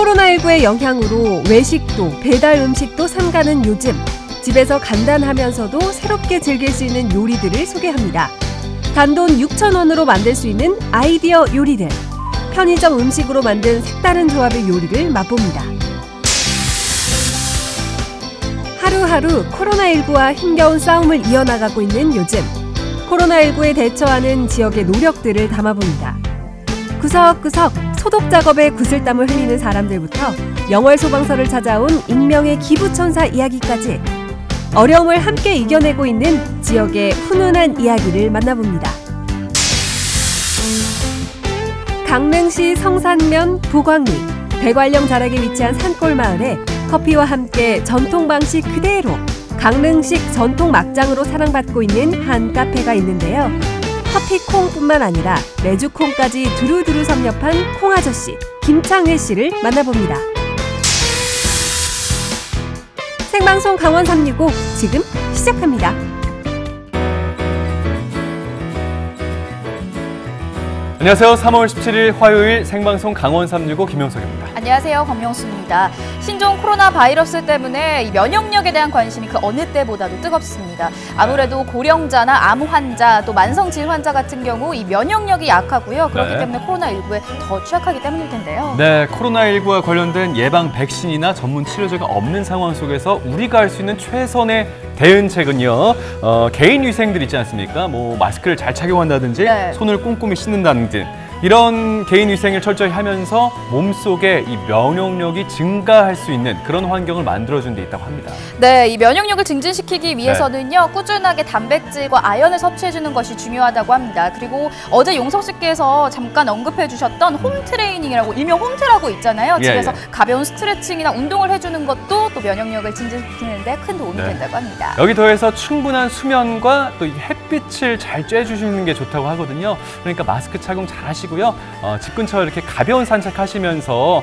코로나19의 영향으로 외식도 배달 음식도 삼가는 요즘, 집에서 간단하면서도 새롭게 즐길 수 있는 요리들을 소개합니다. 단돈 6,000원으로 만들 수 있는 아이디어 요리들, 편의점 음식으로 만든 색다른 조합의 요리를 맛봅니다. 하루하루 코로나19와 힘겨운 싸움을 이어나가고 있는 요즘, 코로나19에 대처하는 지역의 노력들을 담아봅니다. 구석구석 소독 작업에 구슬땀을 흘리는 사람들부터 영월 소방서를 찾아온 익명의 기부천사 이야기까지 어려움을 함께 이겨내고 있는 지역의 훈훈한 이야기를 만나봅니다. 강릉시 성산면 보광리, 대관령 자락에 위치한 산골 마을에 커피와 함께 전통 방식 그대로 강릉식 전통 막장으로 사랑받고 있는 한 카페가 있는데요. 커피콩뿐만 아니라 메주콩까지 두루두루 섭렵한 콩아저씨 김창회 씨를 만나봅니다. 생방송 강원 365 지금 시작합니다. 안녕하세요. 3월 17일 화요일 생방송 강원 365 김영석입니다. 안녕하세요. 권명수입니다. 신종 코로나 바이러스 때문에 면역력에 대한 관심이 그 어느 때보다도 뜨겁습니다. 아무래도 고령자나 암 환자, 또 만성질 환자 같은 경우 이 면역력이 약하고요. 그렇기 때문에 코로나19에 더 취약하기 때문일 텐데요. 네, 코로나19와 관련된 예방 백신이나 전문 치료제가 없는 상황 속에서 우리가 할 수 있는 최선의 대응책은요. 개인 위생들 있지 않습니까? 뭐 마스크를 잘 착용한다든지 손을 꼼꼼히 씻는다는 등 이런 개인 위생을 철저히 하면서 몸속에 이 면역력이 증가할 수 있는 그런 환경을 만들어준 데 있다고 합니다. 네, 이 면역력을 증진시키기 위해서는요. 꾸준하게 단백질과 아연을 섭취해주는 것이 중요하다고 합니다. 그리고 어제 용석 씨께서 잠깐 언급해 주셨던 홈트레이닝이라고 일명 홈트라고 있잖아요. 집에서 가벼운 스트레칭이나 운동을 해주는 것도 또 면역력을 증진시키는 데 큰 도움이 된다고 합니다. 여기 더해서 충분한 수면과 또 이 햇빛을 잘 쬐주시는 게 좋다고 하거든요. 그러니까 마스크 착용 잘 하시고 집 근처 이렇게 가벼운 산책하시면서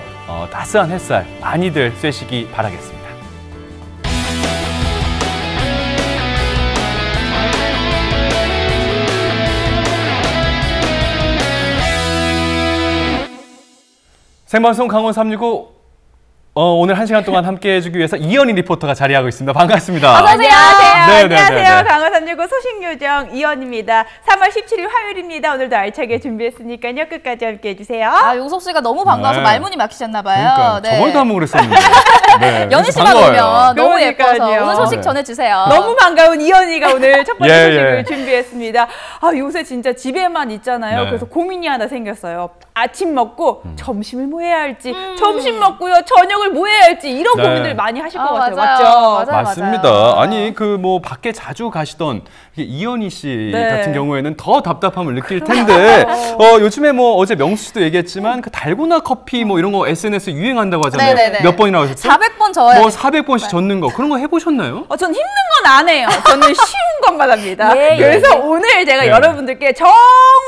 따스한 햇살 많이들 쐬시기 바라겠습니다. 생방송 강원 365 오늘 1시간 동안 함께 해주기 위해서 이현희 리포터가 자리하고 있습니다. 반갑습니다. 안녕하세요. 안녕하세요. 강원 365 소식요정 이현입니다. 3월 17일 화요일입니다. 오늘도 알차게 준비했으니까요. 끝까지 함께 해주세요. 용석 씨가 너무 반가워서 말문이 막히셨나 봐요. 그러니까 저번에도 한번 그랬었는데. 연희 씨만 오면 너무 예뻐서 오늘 소식 전해주세요. 너무 반가운 이현희가 오늘 첫 번째 소식을 준비했습니다. 요새 진짜 집에만 있잖아요. 그래서 고민이 하나 생겼어요. 아침 먹고 점심을 뭐 해야 할지, 점심 먹고요 저녁을 뭐 해야 할지 이런 고민들 많이 하실 것 같아요. 맞죠? 맞습니다. 아니 뭐 밖에 자주 가시던 이현희 씨 같은 경우에는 더 답답함을 느낄 텐데 요즘에 뭐 어제 명수 씨도 얘기했지만 그 달고나 커피 뭐 이런 거 SNS 유행한다고 하잖아요. 몇 번이나 하셨죠? 400번 저어요. 뭐 400번씩 젓는 거 그런 거 해보셨나요? 전 힘든 건 안 해요. 저는 쉬운 것만 합니다. 그래서 오늘 제가 여러분들께 정말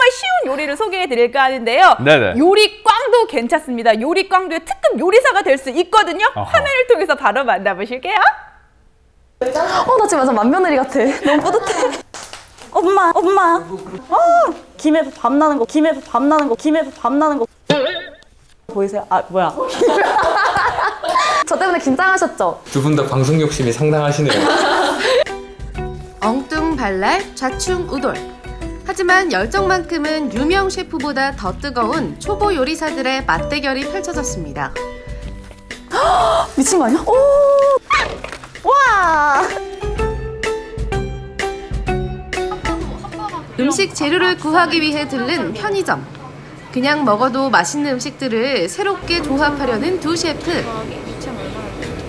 쉬운 요리를 소개해 드릴까 하는데요. 요리꽝도 괜찮습니다. 요리꽝도의 특급 요리사가 될 수 있거든요. 화면을 통해서 바로 만나보실게요. 나 지금 완전 맏며느리 같아. 너무 뿌듯해. 엄마. 김에 밥 나는 거. 보이세요? 뭐야. 저 때문에 긴장하셨죠? 두 분 다 방송 욕심이 상당하시네요. 엉뚱발랄 좌충우돌. 하지만 열정만큼은 유명 셰프보다 더 뜨거운 초보 요리사들의 맞대결이 펼쳐졌습니다. 미친 거 아니야? 와! 음식 재료를 구하기 위해 들른 편의점. 그냥 먹어도 맛있는 음식들을 새롭게 조합하려는 두 셰프.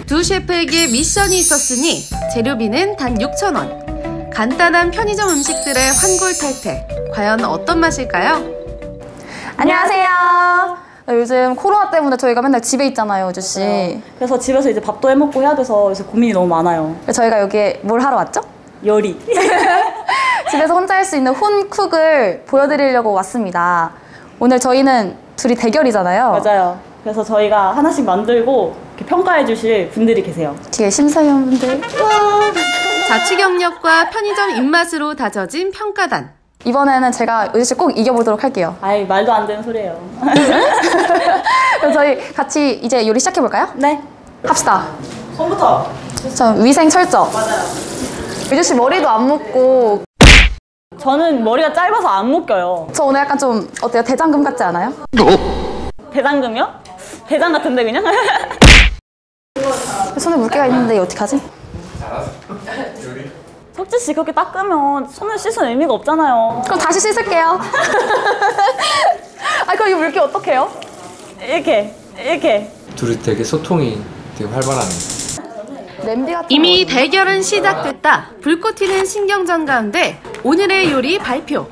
두 셰프에게 미션이 있었으니 재료비는 단 6,000원. 간단한 편의점 음식들의 환골탈태. 과연 어떤 맛일까요? 안녕하세요. 요즘 코로나 때문에 저희가 맨날 집에 있잖아요, 우주씨. 그래서 집에서 이제 밥도 해먹고 해야 돼서 요새 고민이 너무 많아요. 저희가 여기에 뭘 하러 왔죠? 요리. 집에서 혼자 할 수 있는 홈쿡을 보여드리려고 왔습니다. 오늘 저희는 둘이 대결이잖아요. 맞아요. 그래서 저희가 하나씩 만들고 이렇게 평가해 주실 분들이 계세요. 뒤에 심사위원분들. 자취 경력과 편의점 입맛으로 다져진 평가단. 이번에는 제가 의지 씨 꼭 이겨보도록 할게요. 아이, 말도 안 되는 소리예요. 그럼 저희 같이 이제 요리 시작해볼까요? 네. 합시다. 손부터. 저 위생 철저. 맞아요. 의지 씨 머리도 안 묶고. 저는 머리가 짧아서 안 묶여요. 저 오늘 약간 좀 어때요? 대장금 같지 않아요? 대장금이요? 대장 같은데 그냥? 손에 물기가 있는데 어떡하지? 석지 씨 그렇게 닦으면 손을 씻은 의미가 없잖아요. 그럼 다시 씻을게요. 아 그럼 이 물기 어떡해요? 이렇게. 둘이 되게 소통이 되게 활발하네. 이미 대결은 시작됐다. 불꽃 튀는 신경전 가운데 오늘의 요리 발표.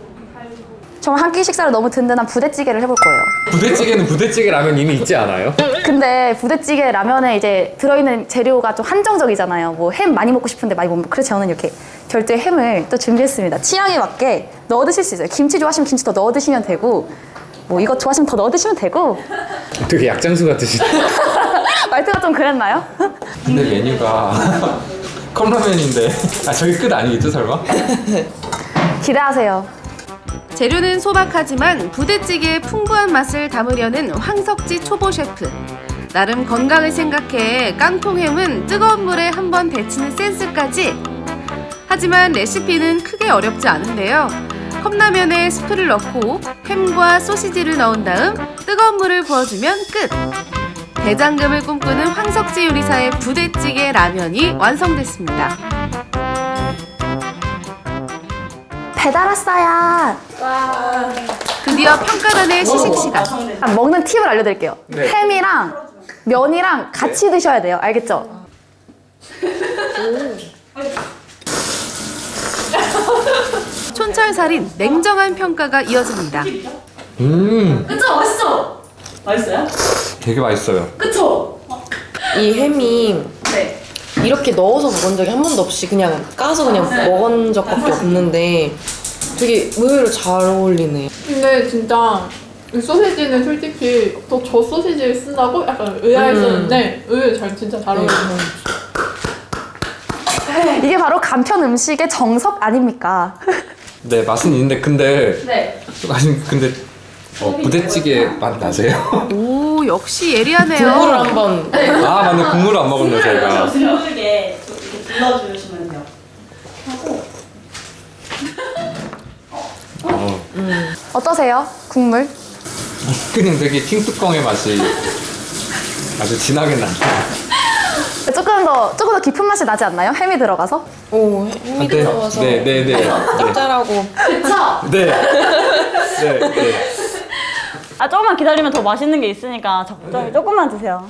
정말 한 끼 식사를 너무 든든한 부대찌개를 해볼 거예요. 부대찌개는 부대찌개 라면 이미 있지 않아요? 근데 부대찌개 라면에 이제 들어있는 재료가 좀 한정적이잖아요. 뭐 햄 많이 먹고 싶은데 많이 못 먹고. 그래서 저는 이렇게 별도의 햄을 또 준비했습니다. 취향에 맞게 넣어 드실 수 있어요. 김치 좋아하시면 김치 더 넣어 드시면 되고, 뭐 이거 좋아하시면 더 넣어 드시면 되고. 되게 약장수 같으시네. 말투가 좀 그랬나요? 근데 메뉴가 컵라면인데 저기 끝 아니겠죠 설마? 기대하세요. 재료는 소박하지만 부대찌개의 풍부한 맛을 담으려는 황석지 초보 셰프. 나름 건강을 생각해 깡통햄은 뜨거운 물에 한번 데치는 센스까지. 하지만 레시피는 크게 어렵지 않은데요. 컵라면에 스프를 넣고 햄과 소시지를 넣은 다음 뜨거운 물을 부어주면 끝! 대장금을 꿈꾸는 황석지 요리사의 부대찌개 라면이 완성됐습니다. 배달 왔어요. 드디어 평가단의 시식 시간. 먹는 팁을 알려드릴게요. 네. 햄이랑 면이랑 같이 드셔야 돼요. 알겠죠? 촌철살인 냉정한 평가가 이어집니다. 그쵸? 맛있죠? 맛있어요? 되게 맛있어요. 그쵸? 이 햄이 네. 이렇게 넣어서 먹은 적이 한 번도 없이 그냥 까서 그냥 먹은 적밖에 없는데 되게 의외로 잘 어울리네. 근데 진짜 이 소시지는 솔직히 또 저 소시지를 쓴다고 약간 의아했었는데 의외로 진짜 잘 어울리네요. 이게 바로 간편 음식의 정석 아닙니까? 네 맛은 있는데 근데 네. 근데 부대찌개 맛 나세요? 오 역시 예리하네요. 국물을 한번. 아 맞네 국물을 안 먹었네 제가. 스무게 이렇게 불러주시면 돼요. 어떠세요? 국물? 그냥 되게 킹뚜껑의 맛이 아주 진하게 나요. 조금 더 깊은 맛이 나지 않나요? 햄이 들어가서? 오 햄이 들어가서. 네. 짭짤하고. 그쵸? 네. 아 조금만 기다리면 더 맛있는 게 있으니까 적당히 조금만 드세요.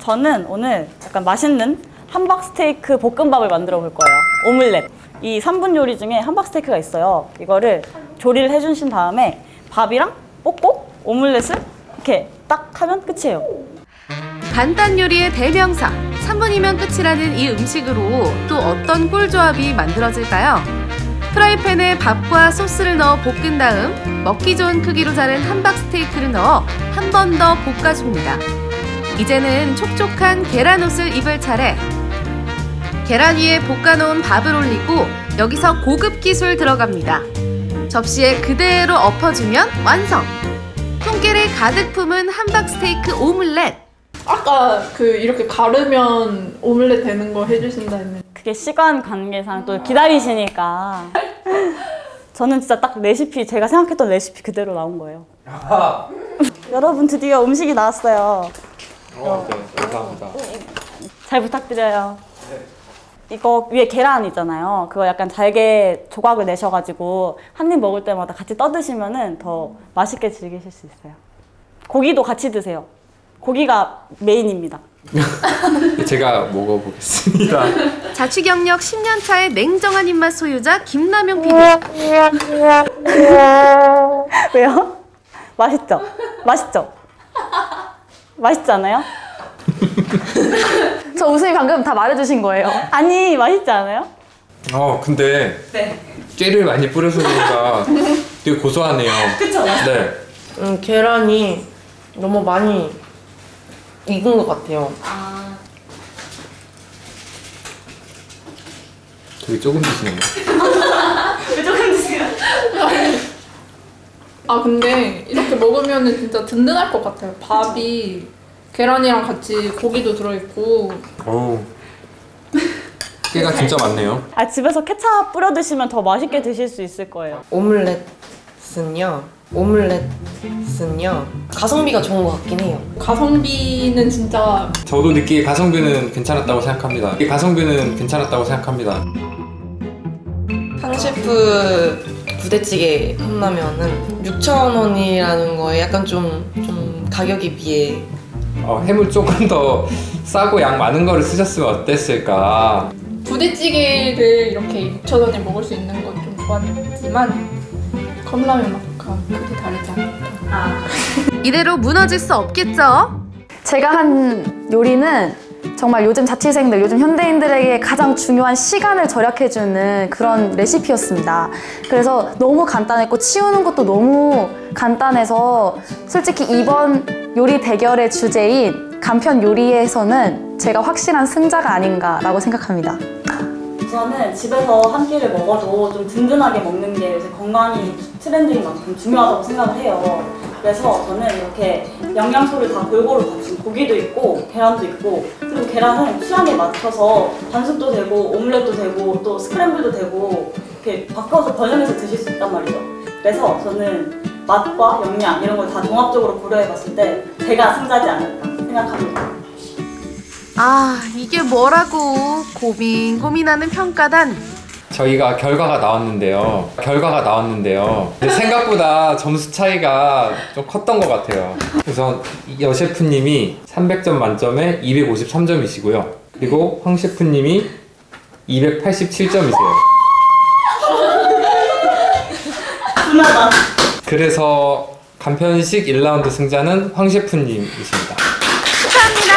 저는 오늘 약간 맛있는 함박 스테이크 볶음밥을 만들어 볼 거예요. 오믈렛. 이 3분 요리 중에 함박 스테이크가 있어요. 이거를 조리를 해주신 다음에 밥이랑 볶고 오믈렛을 이렇게 딱 하면 끝이에요. 간단 요리의 대명사 3분이면 끝이라는 이 음식으로 또 어떤 꿀조합이 만들어질까요? 프라이팬에 밥과 소스를 넣어 볶은 다음 먹기 좋은 크기로 자른 함박 스테이크를 넣어 한 번 더 볶아줍니다. 이제는 촉촉한 계란옷을 입을 차례. 계란 위에 볶아놓은 밥을 올리고 여기서 고급 기술 들어갑니다. 접시에 그대로 엎어주면 완성! 통깨를 가득 품은 함박 스테이크 오믈렛! 아까 이렇게 가르면 오믈렛 되는 거 해주신다 했는데 그게 시간 관계상 또 기다리시니까 저는 진짜 딱 레시피 제가 생각했던 레시피 그대로 나온 거예요. 여러분 드디어 음식이 나왔어요. 네, 감사합니다. 잘 부탁드려요. 이거 위에 계란 있잖아요. 그거 약간 잘게 조각을 내셔가지고 한 입 먹을 때마다 같이 떠드시면은 더 맛있게 즐기실 수 있어요. 고기도 같이 드세요. 고기가 메인입니다. 제가 먹어보겠습니다. 자취 경력 10년 차의 냉정한 입맛 소유자 김남영 PD. 왜요? 맛있죠? 맛있죠? 맛있지 않아요? 저 웃음이 방금 다 말해주신 거예요. 아니 맛있지 않아요? 근데 깨를 많이 뿌려서 그런가 되게 고소하네요. 그쵸? 네. 계란이 너무 많이 익은 것 같아요. 되게 조금 드시네요. 왜 조금 드세요? 아 근데 이렇게 먹으면 진짜 든든할 것 같아요. 밥이 계란이랑 같이 고기도 들어있고. 어우, 깨가 진짜 많네요. 아, 집에서 케찹 뿌려 드시면 더 맛있게 드실 수 있을 거예요. 오믈렛은요 가성비가 좋은 것 같긴 해요. 가성비는 진짜 저도 느끼기에 가성비는 괜찮았다고 생각합니다. 황 셰프 부대찌개 컵라면은 6,000원이라는 거에 약간 좀 가격이 비해 해물 조금 더 싸고 양 많은 거를 쓰셨으면 어땠을까. 부대찌개를 이렇게 6,000원에 먹을 수 있는 건 좀 좋았지만 컵라면만큼 크게 다르지 않을까. 이대로 무너질 수 없겠죠? 제가 한 요리는 정말 요즘 자취생들, 요즘 현대인들에게 가장 중요한 시간을 절약해주는 그런 레시피였습니다. 그래서 너무 간단했고 치우는 것도 너무 간단해서 솔직히 이번 요리 대결의 주제인 간편 요리에서는 제가 확실한 승자가 아닌가라고 생각합니다. 저는 집에서 한 끼를 먹어도 좀 든든하게 먹는 게 요새 건강이 트렌드인 만큼 중요하다고 생각을 해요. 그래서 저는 이렇게 영양소를 다 골고루 갖춘 고기도 있고 계란도 있고, 그리고 계란은 취향에 맞춰서 반숙도 되고 오믈렛도 되고 또 스크램블도 되고 이렇게 바꿔서 변형해서 드실 수 있단 말이죠. 그래서 저는 맛과 영양 이런 걸 다 종합적으로 고려해봤을 때 제가 승자지 않을까 생각합니다. 아, 이게 뭐라고 고민하는 평가단. 저희가 결과가 나왔는데요. 근데 생각보다 점수 차이가 좀 컸던 것 같아요. 그래서 여 셰프님이 300점 만점에 253점이시고요. 그리고 황 셰프님이 287점이세요. 그래서 간편식 1라운드 승자는 황 셰프님이십니다. 축하합니다.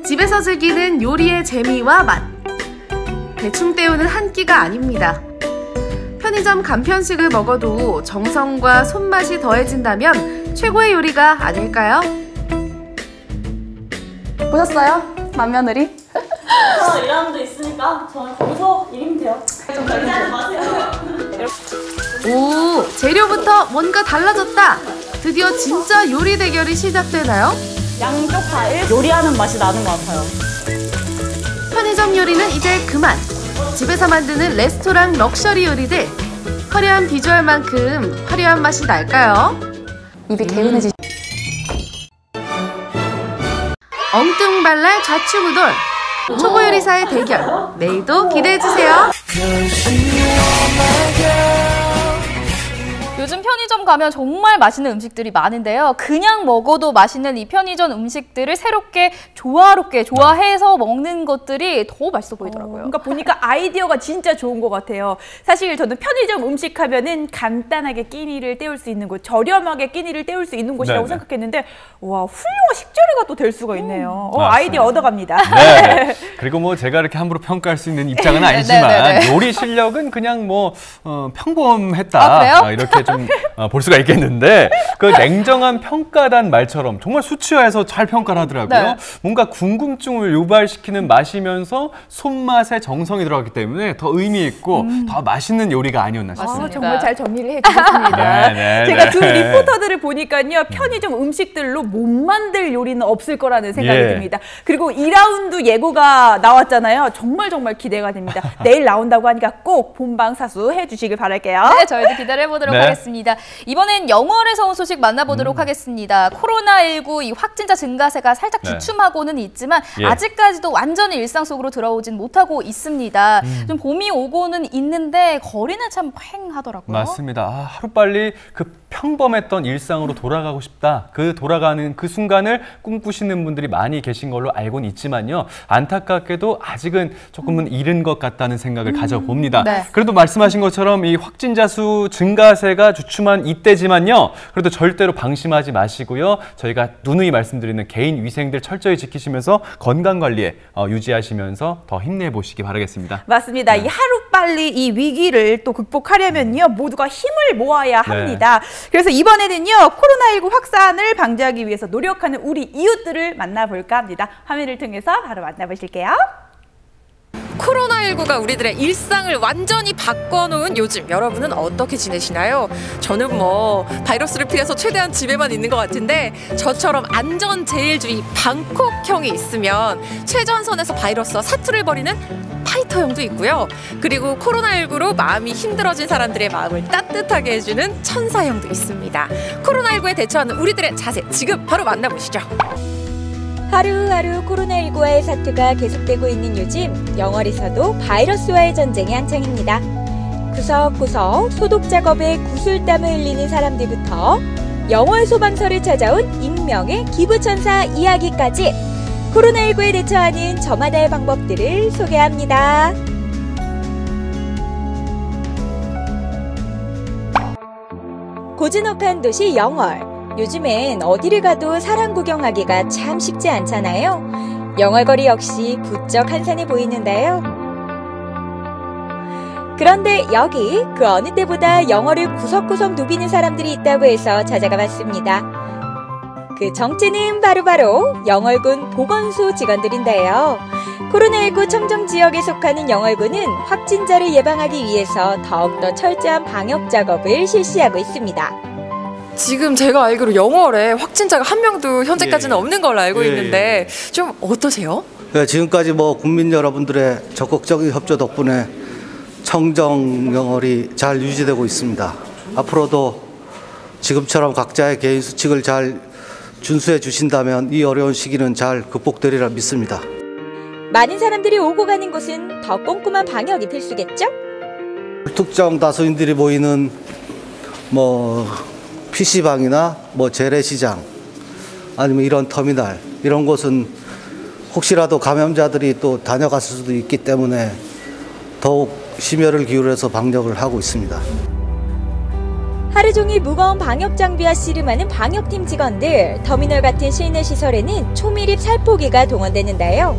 집에서 즐기는 요리의 재미와 맛. 대충 때우는 한 끼가 아닙니다. 편의점 간편식을 먹어도 정성과 손맛이 더해진다면 최고의 요리가 아닐까요? 보셨어요? 맏며느리? 1라운드 있으니까 저는 거기서 이기면 돼요. 좀 걸리지 마세요. 오, 재료부터 뭔가 달라졌다. 드디어 진짜 요리 대결이 시작되나요? 양쪽 다 요리하는 맛이 나는 것 같아요. 편의점 요리는 이제 그만. 집에서 만드는 레스토랑 럭셔리 요리들. 화려한 비주얼만큼 화려한 맛이 날까요? 입이 개운해지. 엉뚱발랄 좌충우돌. 초보 요리사의 대결. 내일도 기대해주세요. 요즘 편의점 가면 정말 맛있는 음식들이 많은데요. 그냥 먹어도 맛있는 이 편의점 음식들을 새롭게 조화롭게 조화해서 먹는 것들이 더 맛있어 보이더라고요. 그러니까 보니까 아이디어가 진짜 좋은 것 같아요. 사실 저는 편의점 음식 하면은 간단하게 끼니를 때울 수 있는 곳, 저렴하게 끼니를 때울 수 있는 곳이라고 생각했는데 와, 훌륭한 식재료가 또 될 수가 있네요. 아이디어 얻어갑니다. 네. 그리고 뭐 제가 이렇게 함부로 평가할 수 있는 입장은 아니지만 요리 실력은 그냥 뭐 평범했다. 이렇게 좀 볼 수가 있겠는데 그 냉정한 평가단 말처럼 정말 수치화해서 잘 평가를 하더라고요. 뭔가 궁금증을 유발시키는 맛이면서 손맛에 정성이 들어갔기 때문에 더 의미 있고 더 맛있는 요리가 아니었나 싶습니다. 정말 잘 정리를 해주셨습니다. 제가 두 리포터들을 보니까요. 편의점 음식들로 못 만들 요리는 없을 거라는 생각이 듭니다. 그리고 2라운드 예고가 나왔잖아요. 정말 기대가 됩니다. 내일 나온다고 하니까 꼭 본방사수 해주시길 바랄게요. 네, 저희도 기다려보도록 하겠습니다. 이번엔 영월에서 온 소식 만나보도록 하겠습니다. 코로나19 이 확진자 증가세가 살짝 주춤하고는 있지만 아직까지도 완전히 일상 속으로 들어오진 못하고 있습니다. 좀 봄이 오고는 있는데 거리는 참 휑하더라고요. 맞습니다. 하루빨리 그 평범했던 일상으로 돌아가고 싶다. 그 돌아가는 그 순간을 꿈꾸시는 분들이 많이 계신 걸로 알고는 있지만요. 안타깝게도 아직은 조금은 이른 것 같다는 생각을 가져봅니다. 그래도 말씀하신 것처럼 이 확진자 수 증가세가 주춤한 이때지만요. 그래도 절대로 방심하지 마시고요. 저희가 누누이 말씀드리는 개인 위생들 철저히 지키시면서 건강관리에 유지하시면서 더 힘내보시기 바라겠습니다. 맞습니다. 이 하루빨리 이 위기를 또 극복하려면요. 모두가 힘을 모아야 합니다. 그래서 이번에는요. 코로나19 확산을 방지하기 위해서 노력하는 우리 이웃들을 만나볼까 합니다. 화면을 통해서 바로 만나보실게요. 코로나19 코로나19가 우리들의 일상을 완전히 바꿔놓은 요즘 여러분은 어떻게 지내시나요? 저는 뭐 바이러스를 피해서 최대한 집에만 있는 것 같은데 저처럼 안전제일주의 방콕형이 있으면 최전선에서 바이러스와 사투를 벌이는 파이터형도 있고요. 그리고 코로나19로 마음이 힘들어진 사람들의 마음을 따뜻하게 해주는 천사형도 있습니다. 코로나19에 대처하는 우리들의 자세 지금 바로 만나보시죠. 하루하루 코로나19와의 사투가 계속되고 있는 요즘 영월에서도 바이러스와의 전쟁이 한창입니다. 구석구석 소독 작업에 구슬땀을 흘리는 사람들부터 영월 소방서를 찾아온 익명의 기부천사 이야기까지 코로나19에 대처하는 저마다의 방법들을 소개합니다. 고즈넉한 도시 영월. 요즘엔 어디를 가도 사람 구경하기가 참 쉽지 않잖아요. 영월거리 역시 부쩍 한산해 보이는데요. 그런데 여기 그 어느 때보다 영월을 구석구석 누비는 사람들이 있다고 해서 찾아가 봤습니다. 그 정체는 바로 영월군 보건소 직원들인데요. 코로나19 청정 지역에 속하는 영월군은 확진자를 예방하기 위해서 더욱더 철저한 방역 작업을 실시하고 있습니다. 지금 제가 알기로 영월에 확진자가 한 명도 현재까지는 없는 걸로 알고 있는데 좀 어떠세요? 네, 지금까지 국민 여러분들의 적극적인 협조 덕분에 청정 영월이 잘 유지되고 있습니다. 앞으로도 지금처럼 각자의 개인 수칙을 잘 준수해 주신다면 이 어려운 시기는 잘 극복되리라 믿습니다. 많은 사람들이 오고 가는 곳은 더 꼼꼼한 방역이 필수겠죠? 특정 다수인들이 모이는 PC방이나 재래시장 아니면 이런 터미널 이런 곳은 혹시라도 감염자들이 또 다녀갔을 수도 있기 때문에 더욱 심혈을 기울여서 방역을 하고 있습니다. 하루 종일 무거운 방역 장비와 씨름하는 방역팀 직원들, 터미널 같은 실내 시설에는 초밀입 살포기가 동원되는데요.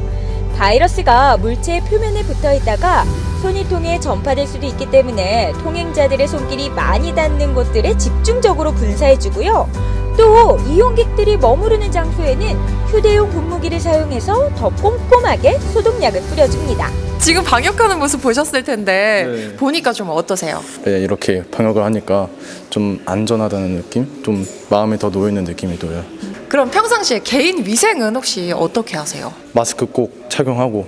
바이러스가 물체의 표면에 붙어 있다가 손이 통해 전파될 수도 있기 때문에 통행자들의 손길이 많이 닿는 곳들에 집중적으로 분사해주고요. 또 이용객들이 머무르는 장소에는 휴대용 분무기를 사용해서 더 꼼꼼하게 소독약을 뿌려줍니다. 지금 방역하는 모습 보셨을 텐데 보니까 좀 어떠세요? 네, 이렇게 방역을 하니까 좀 안전하다는 느낌? 좀 마음이 더 놓여있는 느낌이 들어요. 그럼 평상시에 개인 위생은 혹시 어떻게 하세요? 마스크 꼭 착용하고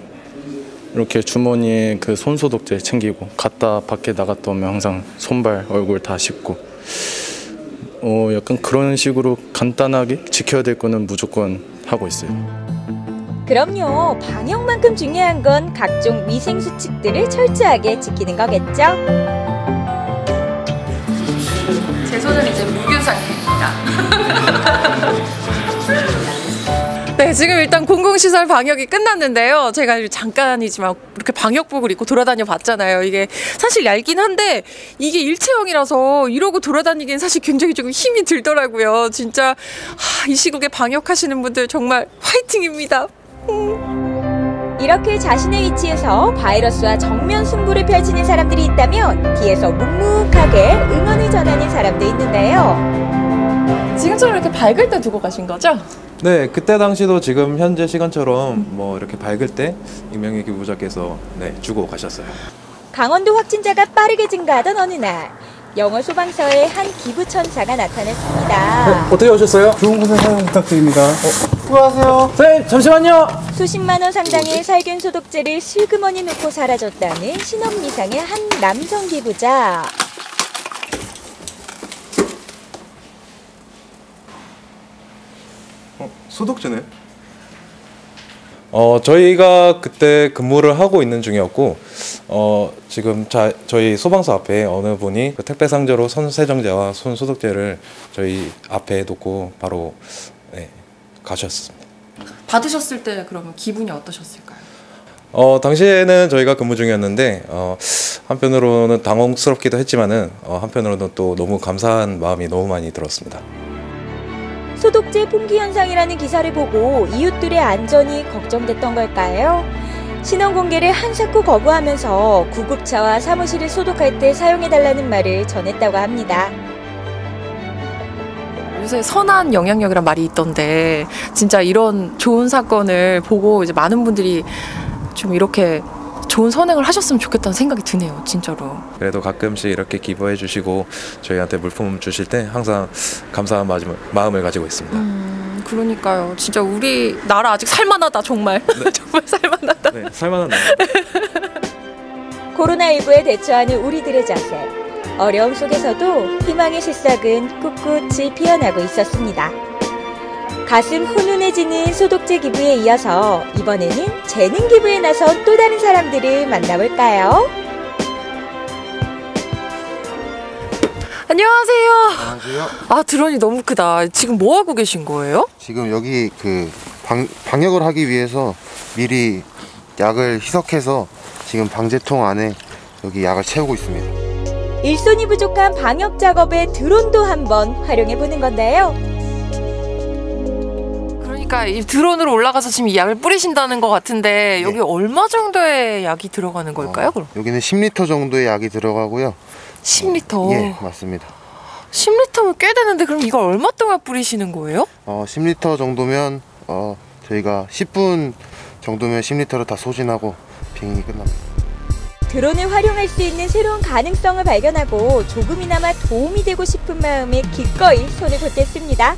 이렇게 주머니에 그 손소독제 챙기고 갔다 밖에 나갔다 오면 항상 손발, 얼굴 다 씻고 약간 그런 식으로 간단하게 지켜야 될 거는 무조건 하고 있어요. 그럼요. 방역만큼 중요한 건 각종 위생 수칙들을 철저하게 지키는 거겠죠? 제 손은 이제 무균 상태입니다. 네, 지금 일단 공공시설 방역이 끝났는데요. 제가 잠깐이지만 이렇게 방역복을 입고 돌아다녀 봤잖아요. 이게 사실 얇긴 한데 이게 일체형이라서 이러고 돌아다니기엔 사실 굉장히 조금 힘이 들더라고요. 진짜 이 시국에 방역하시는 분들 정말 화이팅입니다. 이렇게 자신의 위치에서 바이러스와 정면 승부를 펼치는 사람들이 있다면 뒤에서 묵묵하게 응원을 전하는 사람도 있는데요. 지금처럼 이렇게 밝을 때 두고 가신 거죠? 네, 그때 당시도 지금 현재 시간처럼 이렇게 밝을 때 익명의 기부자께서 주고 가셨어요. 강원도 확진자가 빠르게 증가하던 어느 날 영월 소방서에 한 기부천사가 나타났습니다. 어떻게 오셨어요? 좋은 곳에 사용 부탁드립니다. 수고하세요. 선생님, 잠시만요. 수십만 원 상당의 살균 소독제를 슬그머니 놓고 사라졌다는 신혼미상의 한 남성 기부자. 소독제네? 저희가 그때 근무를 하고 있는 중이었고 지금 저희 소방서 앞에 어느 분이 그 택배 상자로 손 세정제와 손 소독제를 저희 앞에 놓고 바로 가셨습니다. 받으셨을 때 그러면 기분이 어떠셨을까요? 당시에는 저희가 근무 중이었는데 한편으로는 당황스럽기도 했지만은 한편으로는 또 너무 감사한 마음이 너무 많이 들었습니다. 소독제 품귀 현상이라는 기사를 보고 이웃들의 안전이 걱정됐던 걸까요? 신원 공개를 한사코 거부하면서 구급차와 사무실을 소독할 때 사용해달라는 말을 전했다고 합니다. 요새 선한 영향력이란 말이 있던데 진짜 이런 좋은 사건을 보고 이제 많은 분들이 좀 이렇게 좋은 선행을 하셨으면 좋겠다는 생각이 드네요, 진짜로. 그래도 가끔씩 이렇게 기부해 주시고 저희한테 물품 주실 때 항상 감사한 마음을 가지고 있습니다. 그러니까요. 진짜 우리나라 아직 살만하다, 정말. 네. 정말 살만하다. 네, 살만한 나라. 코로나19에 대처하는 우리들의 자세. 어려움 속에서도 희망의 새싹은 꿋꿋이 피어나고 있었습니다. 가슴 훈훈해지는 소독제 기부에 이어서 이번에는 재능 기부에 나선 또 다른 사람들을 만나볼까요? 안녕하세요. 안녕하세요. 아, 드론이 너무 크다. 지금 뭐 하고 계신 거예요? 지금 여기 방역을 하기 위해서 미리 약을 희석해서 지금 방제통 안에 여기 약을 채우고 있습니다. 일손이 부족한 방역 작업에 드론도 한번 활용해보는 건데요. 그러니까 이 드론으로 올라가서 지금 이 약을 뿌리신다는 것 같은데 여기 얼마 정도의 약이 들어가는 걸까요? 그럼? 여기는 10리터 정도의 약이 들어가고요. 10리터? 예, 맞습니다. 10리터면 꽤 되는데 그럼 이걸 얼마 동안 뿌리시는 거예요? 10리터 정도면 저희가 10분 정도면 10리터를 다 소진하고 비행이 끝납니다. 드론을 활용할 수 있는 새로운 가능성을 발견하고 조금이나마 도움이 되고 싶은 마음에 기꺼이 손을 보탰습니다.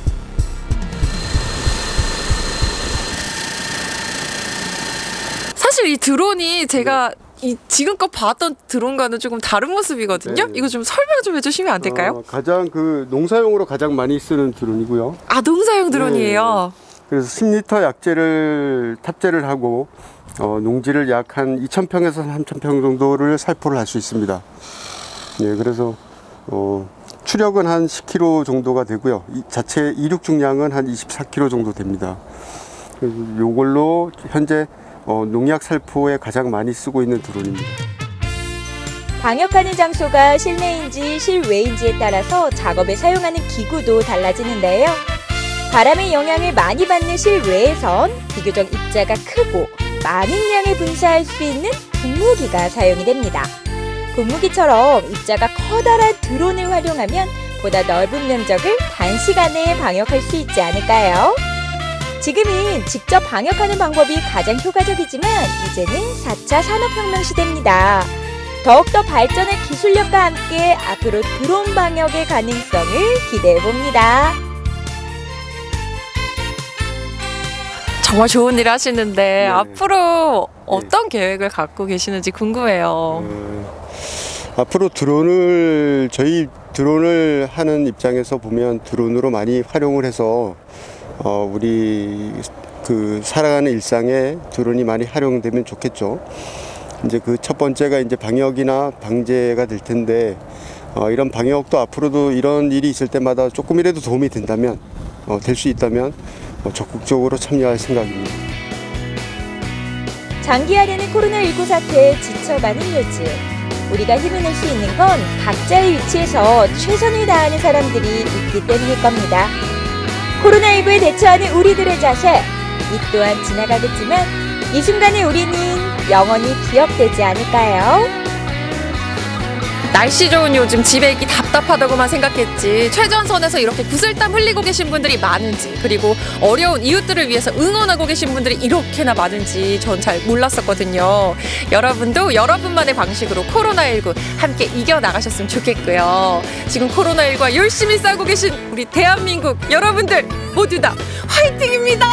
사실 이 드론이 제가 지금껏 봤던 드론과는 조금 다른 모습이거든요. 네. 이거 좀 설명 좀 해주시면 안 될까요? 가장 농사용으로 가장 많이 쓰는 드론이고요. 아, 농사용 드론이에요? 네. 그래서 10리터 약재를 탑재를 하고 농지를 약 한 2,000평에서 3,000평 정도를 살포를 할 수 있습니다. 예, 그래서 추력은 한 10kg 정도가 되고요. 자체 이륙 중량은 한 24kg 정도 됩니다. 그래서 이걸로 현재 농약 살포에 가장 많이 쓰고 있는 드론입니다. 방역하는 장소가 실내인지 실외인지에 따라서 작업에 사용하는 기구도 달라지는데요. 바람의 영향을 많이 받는 실외에선 비교적 입자가 크고 많은 양을 분사할 수 있는 분무기가 사용이 됩니다. 분무기처럼 입자가 커다란 드론을 활용하면 보다 넓은 면적을 단시간에 방역할 수 있지 않을까요? 지금은 직접 방역하는 방법이 가장 효과적이지만 이제는 4차 산업혁명 시대입니다. 더욱더 발전한 기술력과 함께 앞으로 드론 방역의 가능성을 기대해봅니다. 정말 좋은 일 하시는데 네. 앞으로 어떤 계획을 갖고 계시는지 궁금해요. 앞으로 저희 드론을 하는 입장에서 보면 드론으로 많이 활용을 해서 우리 살아가는 일상에 드론이 많이 활용되면 좋겠죠. 이제 그 첫 번째가 이제 방역이나 방제가 될 텐데 이런 방역도 앞으로도 이런 일이 있을 때마다 조금이라도 도움이 된다면 될 수 있다면 적극적으로 참여할 생각입니다. 장기화되는 코로나19 사태에 지쳐가는 요즘 우리가 힘을 낼 수 있는 건 각자의 위치에서 최선을 다하는 사람들이 있기 때문일 겁니다. 코로나19에 대처하는 우리들의 자세, 이 또한 지나가겠지만 이 순간의 우리는 영원히 기억되지 않을까요? 날씨 좋은 요즘 집에 있기 답답하다고만 생각했지 최전선에서 이렇게 구슬땀 흘리고 계신 분들이 많은지 그리고 어려운 이웃들을 위해서 응원하고 계신 분들이 이렇게나 많은지 전 잘 몰랐었거든요. 여러분도 여러분만의 방식으로 코로나19 함께 이겨나가셨으면 좋겠고요. 지금 코로나19와 열심히 싸우고 계신 우리 대한민국 여러분들 모두 다 화이팅입니다.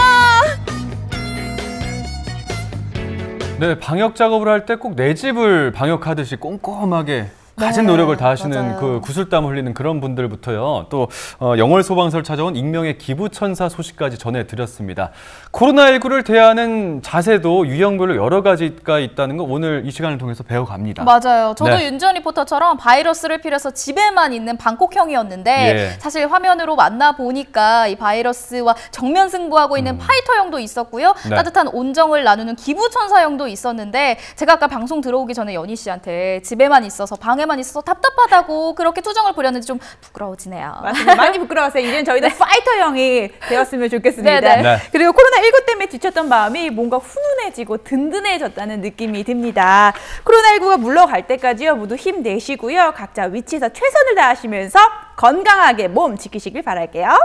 네, 방역 작업을 할 때 꼭 내 집을 방역하듯이 꼼꼼하게 가진 노력을 다하시는 맞아요. 그 구슬땀 흘리는 그런 분들부터요. 또 영월 소방서를 찾아온 익명의 기부천사 소식까지 전해드렸습니다. 코로나19를 대하는 자세도 유형별로 여러 가지가 있다는 거 오늘 이 시간을 통해서 배워갑니다. 맞아요. 저도 네. 윤지연 리포터처럼 바이러스를 필해서 집에만 있는 방콕형이었는데 예. 사실 화면으로 만나보니까 이 바이러스와 정면 승부하고 있는 파이터형도 있었고요. 네. 따뜻한 온정을 나누는 기부천사형도 있었는데 제가 아까 방송 들어오기 전에 연희 씨한테 집에만 있어서 방에만 있어서 답답하다고 그렇게 투정을 부렸는데 좀 부끄러워지네요. 맞습니다. 많이 부끄러웠어요. 이제는 저희도 네. 파이터형이 되었으면 좋겠습니다. 네네. 네. 그리고 코로나19 때문에 지쳤던 마음이 뭔가 훈훈해지고 든든해졌다는 느낌이 듭니다. 코로나19가 물러갈 때까지요. 모두 힘내시고요. 각자 위치에서 최선을 다하시면서 건강하게 몸 지키시길 바랄게요.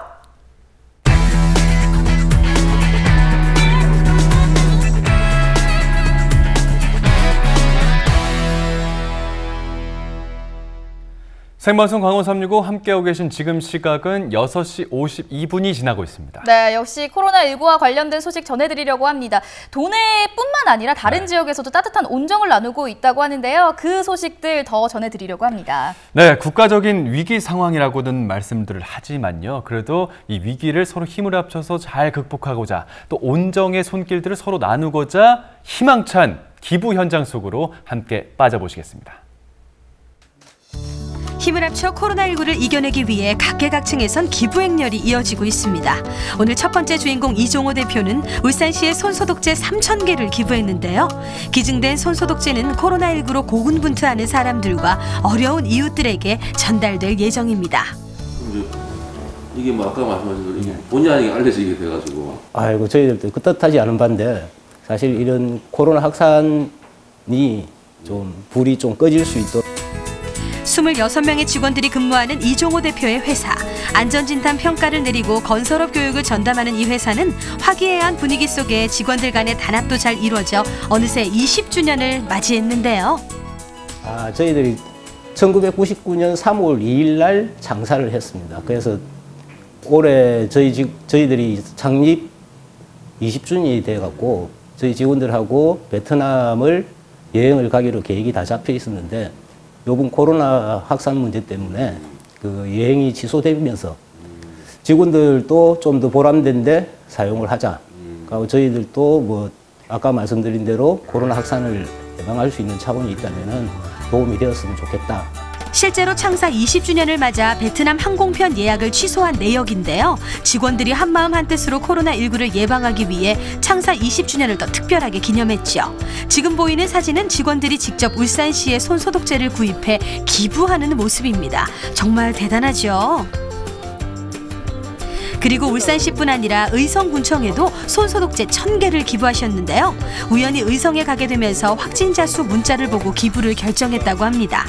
생방송 강원 365 함께하고 계신 지금 시각은 6시 52분이 지나고 있습니다. 네, 역시 코로나19와 관련된 소식 전해드리려고 합니다. 도내뿐만 아니라 다른 지역에서도 따뜻한 온정을 나누고 있다고 하는데요. 그 소식들 더 전해드리려고 합니다. 네, 국가적인 위기 상황이라고는 말씀들을 하지만요. 그래도 이 위기를 서로 힘을 합쳐서 잘 극복하고자 또 온정의 손길들을 서로 나누고자 희망찬 기부 현장 속으로 함께 빠져보시겠습니다. 힘을 합쳐 코로나19를 이겨내기 위해 각계각층에선 기부 행렬이 이어지고 있습니다. 오늘 첫 번째 주인공 이종호 대표는 울산시에 손소독제 3,000개를 기부했는데요. 기증된 손소독제는 코로나19로 고군분투하는 사람들과 어려운 이웃들에게 전달될 예정입니다. 이게 뭐 아까 말씀하신 대로 본의 아니게 알려서 이게 돼가지고. 아이고 저희들도 끄떡하지 않은 반데 사실 이런 코로나 확산이 좀 불이 좀 꺼질 수 있도록 26명의 직원들이 근무하는 이종호 대표의 회사. 안전진단 평가를 내리고 건설업 교육을 전담하는 이 회사는 화기애애한 분위기 속에 직원들 간의 단합도 잘 이루어져 어느새 20주년을 맞이했는데요. 저희들이 1999년 3월 2일 날 장사를 했습니다. 그래서 올해 저희들이 창립 20주년이 돼갖고 저희 직원들하고 베트남을 여행을 가기로 계획이 다 잡혀 있었는데 요번 코로나 확산 문제 때문에 그 여행이 취소되면서 직원들도 좀 더 보람된데 사용을 하자. 그리고 저희들도 뭐 아까 말씀드린 대로 코로나 확산을 예방할 수 있는 차원이 있다면 도움이 되었으면 좋겠다. 실제로 창사 20주년을 맞아 베트남 항공편 예약을 취소한 내역인데요. 직원들이 한마음 한뜻으로 코로나19를 예방하기 위해 창사 20주년을 더 특별하게 기념했죠. 지금 보이는 사진은 직원들이 직접 울산시에 손소독제를 구입해 기부하는 모습입니다. 정말 대단하죠. 그리고 울산시뿐 아니라 의성군청에도 손소독제 1,000개를 기부하셨는데요. 우연히 의성에 가게 되면서 확진자 수 문자를 보고 기부를 결정했다고 합니다.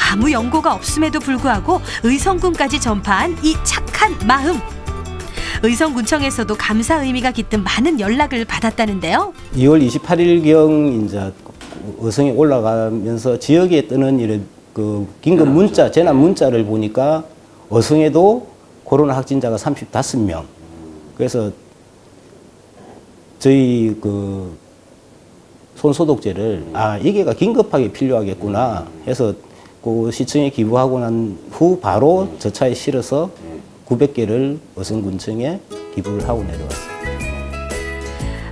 아무 연고가 없음에도 불구하고 의성군까지 전파한 이 착한 마음. 의성군청에서도 감사 의미가 깃든 많은 연락을 받았다는데요. 2월 28일경 이제 의성에 올라가면서 지역에 뜨는 이런 그 긴급 문자, 재난 문자를 보니까 의성에도 코로나 확진자가 35명. 그래서 저희 그 손소독제를 이게가 긴급하게 필요하겠구나 해서 그 시청에 기부하고 난 후 바로 저 차에 실어서 900개를 의성군청에 기부를 하고 내려왔습니다.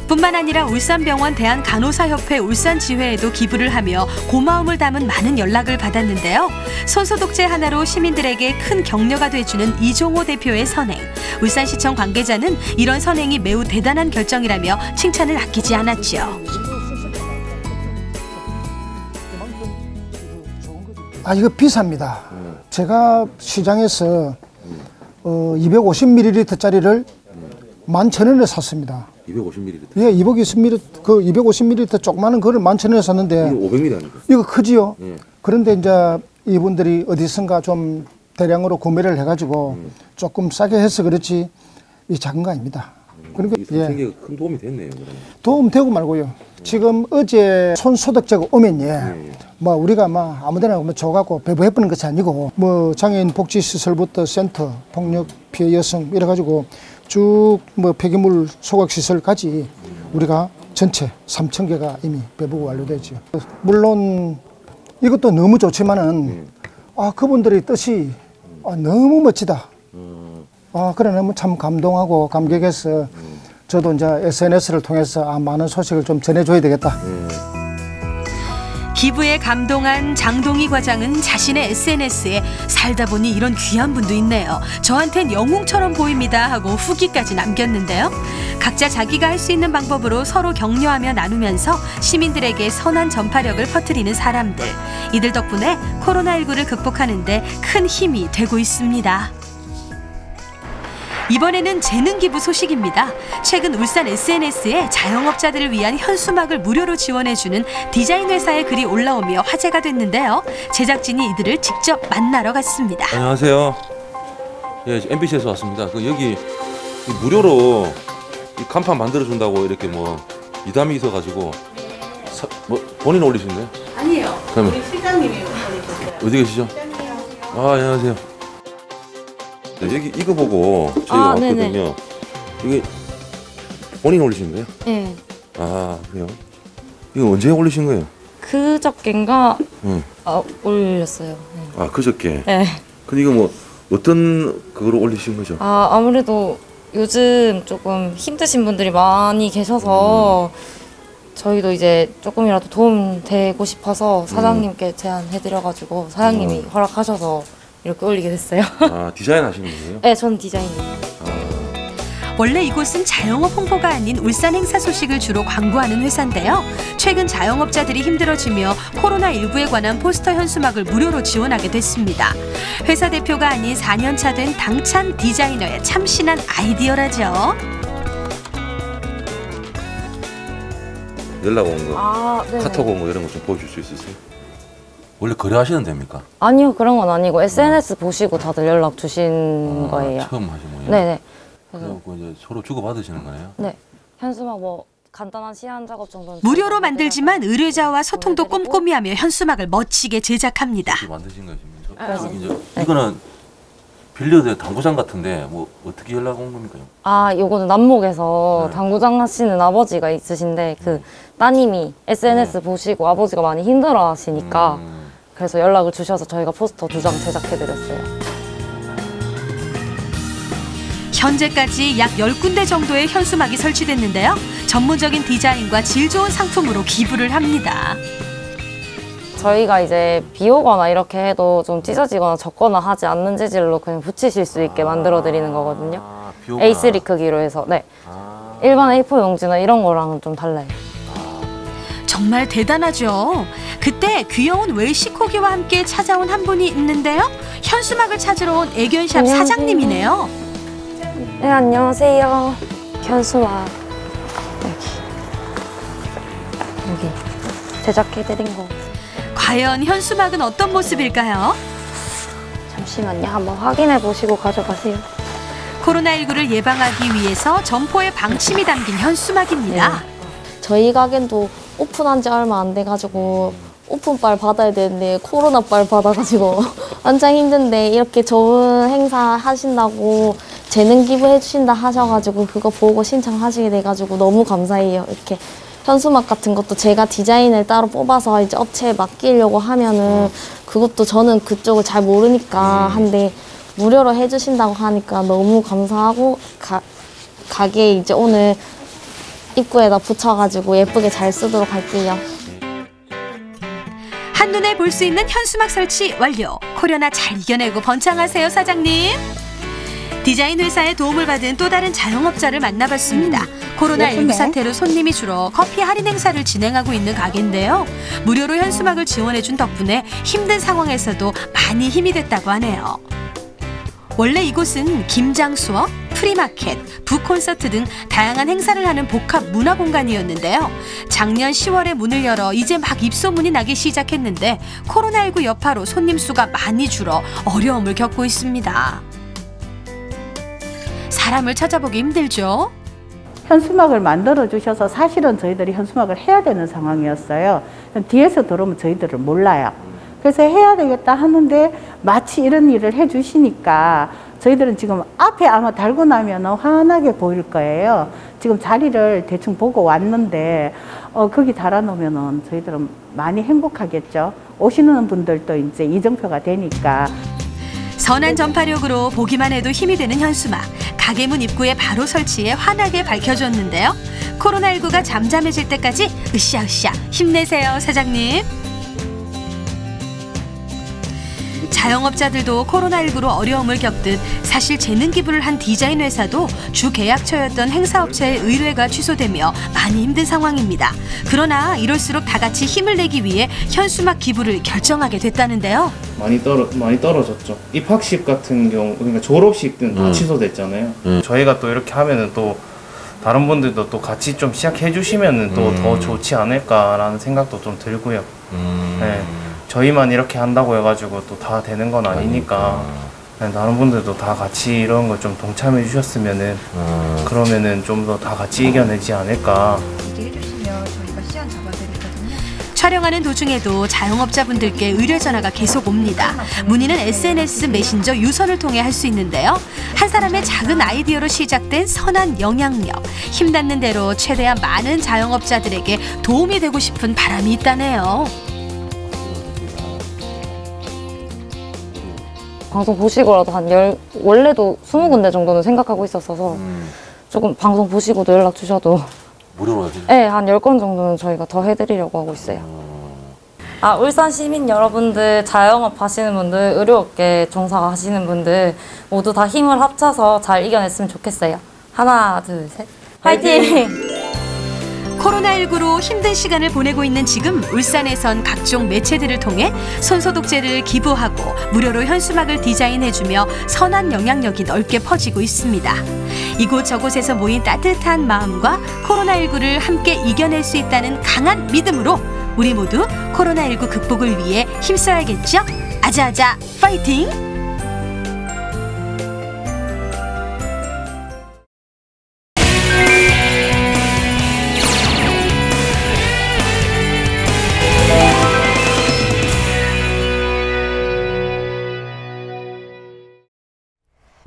뿐만 아니라 울산병원 대한간호사협회 울산지회에도 기부를 하며 고마움을 담은 많은 연락을 받았는데요. 손소독제 하나로 시민들에게 큰 격려가 돼주는 이종호 대표의 선행. 울산시청 관계자는 이런 선행이 매우 대단한 결정이라며 칭찬을 아끼지 않았죠. 이거 비쌉니다. 제가 시장에서 250ml짜리를 11,000원에 샀습니다. 250ml? 예, 250ml, 그 250ml 조그마한 거를 11,000원에 샀는데. 이거 500ml 아닙니까? 이거 크지요? 예. 그런데 이제 이분들이 어디선가 좀 대량으로 구매를 해가지고 조금 싸게 해서 그렇지, 이 작은 거 아닙니다. 그러니까, 이 3,000개가 큰 도움이 됐네요. 그러면. 도움 되고 말고요. 지금 어제 손소독제가 오면, 뭐 우리가 막 아무데나 줘갖고 배부해버리는 것이 아니고, 뭐 장애인 복지시설부터 센터, 폭력 피해 여성 이래가지고 쭉 뭐 폐기물 소각 시설까지 우리가 전체 3,000개가 이미 배부가 완료되죠. 물론 이것도 너무 좋지만은 그분들의 뜻이 너무 멋지다. 그래 너무 참 감동하고 감격해서 저도 이제 SNS를 통해서 많은 소식을 좀 전해줘야 되겠다. 기부에 감동한 장동희 과장은 자신의 SNS에 살다 보니 이런 귀한 분도 있네요. 저한텐 영웅처럼 보입니다 하고 후기까지 남겼는데요. 각자 자기가 할 수 있는 방법으로 서로 격려하며 나누면서 시민들에게 선한 전파력을 퍼뜨리는 사람들. 이들 덕분에 코로나19를 극복하는 데 큰 힘이 되고 있습니다. 이번에는 재능 기부 소식입니다. 최근 울산 SNS에 자영업자들을 위한 현수막을 무료로 지원해주는 디자인 회사의 글이 올라오며 화제가 됐는데요. 제작진이 이들을 직접 만나러 갔습니다. 안녕하세요. 예, MBC에서 왔습니다. 여기 무료로 이 간판 만들어준다고 이렇게 뭐 이담이 있어가지고 본인 올리신 거예요? 아니에요. 그러면 우리 실장님이 올리셨어요. 어디 계시죠? 안녕하세요. 네, 여기 이거 보고 저희가 왔거든요. 네네. 이게 본인 올리신 거예요? 네. 그래요? 이거 언제 올리신 거예요? 그저께인가 올렸어요. 네. 그저께? 네. 근데 이거 뭐 어떤 그거로 올리신 거죠? 아무래도 요즘 조금 힘드신 분들이 많이 계셔서 저희도 이제 조금이라도 도움 되고 싶어서 사장님께 제안해드려가지고 사장님이 허락하셔서 이렇게 올리게 됐어요. 디자인 하시는 거예요? 네, 저는 디자인이에요. 원래 이곳은 자영업 홍보가 아닌 울산 행사 소식을 주로 광고하는 회사인데요. 최근 자영업자들이 힘들어지며 코로나19에 관한 포스터 현수막을 무료로 지원하게 됐습니다. 회사 대표가 아닌 4년차 된 당찬 디자이너의 참신한 아이디어라죠. 연락 온 거, 네네. 카톡 온 거 이런 거 좀 보여줄 수 있으세요? 원래 거래하시는 됩니까? 아니요, 그런 건 아니고 SNS 보시고 다들 연락 주신 거예요. 처음 하신 거예요? 네네. 그래서 이제 서로 주고 받으시는 거네요? 네. 현수막 뭐 간단한 시안 작업 정도는 무료로 만들지만 의뢰자와 소통도 꼼꼼히 하며 현수막을 멋지게 제작합니다. 만드신 거십니까? 이거는 빌려드 당구장 같은데 뭐 어떻게 연락 온 겁니까? 요거는 남목에서 당구장 하시는 아버지가 있으신데 그 따님이 SNS 보시고 아버지가 많이 힘들어 하시니까 그래서 연락을 주셔서 저희가 포스터 2장 제작해드렸어요. 현재까지 약 10군데 정도의 현수막이 설치됐는데요. 전문적인 디자인과 질 좋은 상품으로 기부를 합니다. 저희가 이제 비 오거나 이렇게 해도 좀 찢어지거나 젖거나 하지 않는 재질로 그냥 붙이실 수 있게 만들어 드리는 거거든요. A3 크기로 해서. 네. 일반 A4 용지나 이런 거랑은 좀 달라요. 정말 대단하죠. 그때 귀여운 웰시코기와 함께 찾아온 한 분이 있는데요. 현수막을 찾으러 온 애견샵 사장님이네요. 네, 안녕하세요. 현수막 여기 제작해드린 거. 과연 현수막은 어떤 모습일까요? 잠시만요. 한번 확인해 보시고 가져가세요. 코로나19를 예방하기 위해서 점포에 방침이 담긴 현수막입니다. 네. 저희 가게도 오픈한 지 얼마 안 돼가지고 오픈빨 받아야 되는데 코로나빨 받아가지고 완전 힘든데 이렇게 좋은 행사 하신다고 재능 기부해 주신다 하셔가지고 그거 보고 신청하시게 돼가지고 너무 감사해요. 이렇게 현수막 같은 것도 제가 디자인을 따로 뽑아서 이제 업체에 맡기려고 하면은 그것도 저는 그쪽을 잘 모르니까 한데 무료로 해주신다고 하니까 너무 감사하고 가게에 이제 오늘 입구에다 붙여가지고 예쁘게 잘 쓰도록 할게요. 한눈에 볼 수 있는 현수막 설치 완료. 코로나 잘 이겨내고 번창하세요, 사장님. 디자인 회사의 도움을 받은 또 다른 자영업자를 만나봤습니다. 코로나19 사태로 손님이 줄어 커피 할인 행사를 진행하고 있는 가게인데요. 무료로 현수막을 지원해준 덕분에 힘든 상황에서도 많이 힘이 됐다고 하네요. 원래 이곳은 김장 수업, 프리마켓, 북콘서트 등 다양한 행사를 하는 복합 문화 공간이었는데요. 작년 10월에 문을 열어 이제 막 입소문이 나기 시작했는데 코로나19 여파로 손님 수가 많이 줄어 어려움을 겪고 있습니다. 사람을 찾아보기 힘들죠? 현수막을 만들어 주셔서 사실은 저희들이 현수막을 해야 되는 상황이었어요. 뒤에서 들어오면 저희들을 몰라요. 그래서 해야 되겠다 하는데 마치 이런 일을 해 주시니까 저희들은 지금 앞에 아마 달고 나면 환하게 보일 거예요. 지금 자리를 대충 보고 왔는데 거기 달아놓으면 저희들은 많이 행복하겠죠. 오시는 분들도 이제 이정표가 되니까. 선한 전파력으로 보기만 해도 힘이 되는 현수막. 가게 문 입구에 바로 설치해 환하게 밝혀줬는데요. 코로나19가 잠잠해질 때까지 으쌰으쌰 힘내세요, 사장님. 자영업자들도 코로나19로 어려움을 겪듯 사실 재능 기부를 한 디자인 회사도 주 계약처였던 행사업체의 의뢰가 취소되며 많이 힘든 상황입니다. 그러나 이럴수록 다 같이 힘을 내기 위해 현수막 기부를 결정하게 됐다는데요. 많이 떨어졌죠. 입학식 같은 경우, 그러니까 졸업식은 다 취소됐잖아요. 저희가 또 이렇게 하면은 또 다른 분들도 또 같이 좀 시작해 주시면은 또 더 좋지 않을까라는 생각도 좀 들고요. 네. 저희만 이렇게 한다고 해가지고 또 다 되는 건 아니니까 네, 다른 분들도 다 같이 이런 거 좀 동참해 주셨으면은 그러면은 좀 더 다 같이 이겨내지 않을까. 얘기해 주시면 저희가 시안 잡아드리거든요. 촬영하는 도중에도 자영업자분들께 의뢰 전화가 계속 옵니다. 문의는 SNS 메신저 유선을 통해 할 수 있는데요. 한 사람의 작은 아이디어로 시작된 선한 영향력. 힘닿는 대로 최대한 많은 자영업자들에게 도움이 되고 싶은 바람이 있다네요. 방송 보시고라도 원래도 20군데 정도는 생각하고 있었어서 조금 방송 보시고도 연락 주셔도 무료로 하지? 네, 한 10건 정도는 저희가 더 해드리려고 하고 있어요. 울산 시민 여러분들, 자영업 하시는 분들, 의료업계 종사하시는 분들 모두 다 힘을 합쳐서 잘 이겨냈으면 좋겠어요. 하나, 둘, 셋. 화이팅! 코로나19로 힘든 시간을 보내고 있는 지금 울산에선 각종 매체들을 통해 손소독제를 기부하고 무료로 현수막을 디자인해주며 선한 영향력이 넓게 퍼지고 있습니다. 이곳저곳에서 모인 따뜻한 마음과 코로나19를 함께 이겨낼 수 있다는 강한 믿음으로 우리 모두 코로나19 극복을 위해 힘써야겠죠? 아자아자 파이팅!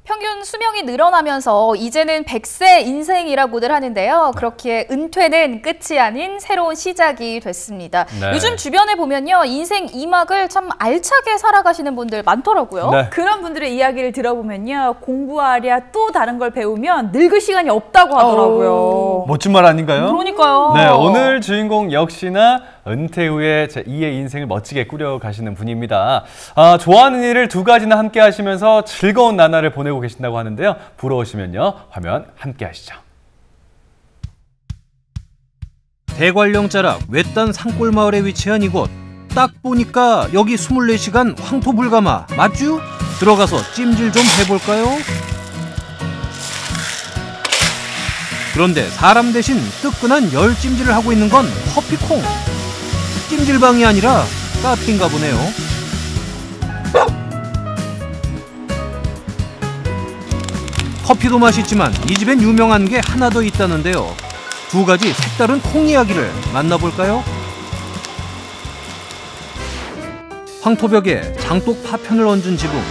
평균 수명이 늘어나면서 이제는 100세 인생이라고들 하는데요. 그렇기에 은퇴는 끝이 아닌 새로운 시작이 됐습니다. 네. 요즘 주변에 보면요. 인생 2막을 참 알차게 살아가시는 분들 많더라고요. 네. 그런 분들의 이야기를 들어보면요. 공부하랴 또 다른 걸 배우면 늙을 시간이 없다고 하더라고요. 멋진 말 아닌가요? 그러니까요. 네, 오늘 주인공 역시나 은퇴 후에 제2의 인생을 멋지게 꾸려가시는 분입니다. 좋아하는 일을 2가지나 함께 하시면서 즐거운 나날을 보내고 계신다고 하는데요. 부러우시면요. 화면 함께 하시죠. 대관령 자락 외딴 산골마을에 위치한 이곳. 딱 보니까 여기 24시간 황토불가마 맞죠? 들어가서 찜질 좀 해볼까요? 그런데 사람 대신 뜨끈한 열찜질을 하고 있는 건 커피콩. 찜질방이 아니라 카페인가 보네요. 커피도 맛있지만 이 집엔 유명한 게 하나 더 있다는데요. 2가지 색다른 콩 이야기를 만나볼까요? 황토벽에 장독 파편을 얹은 지붕,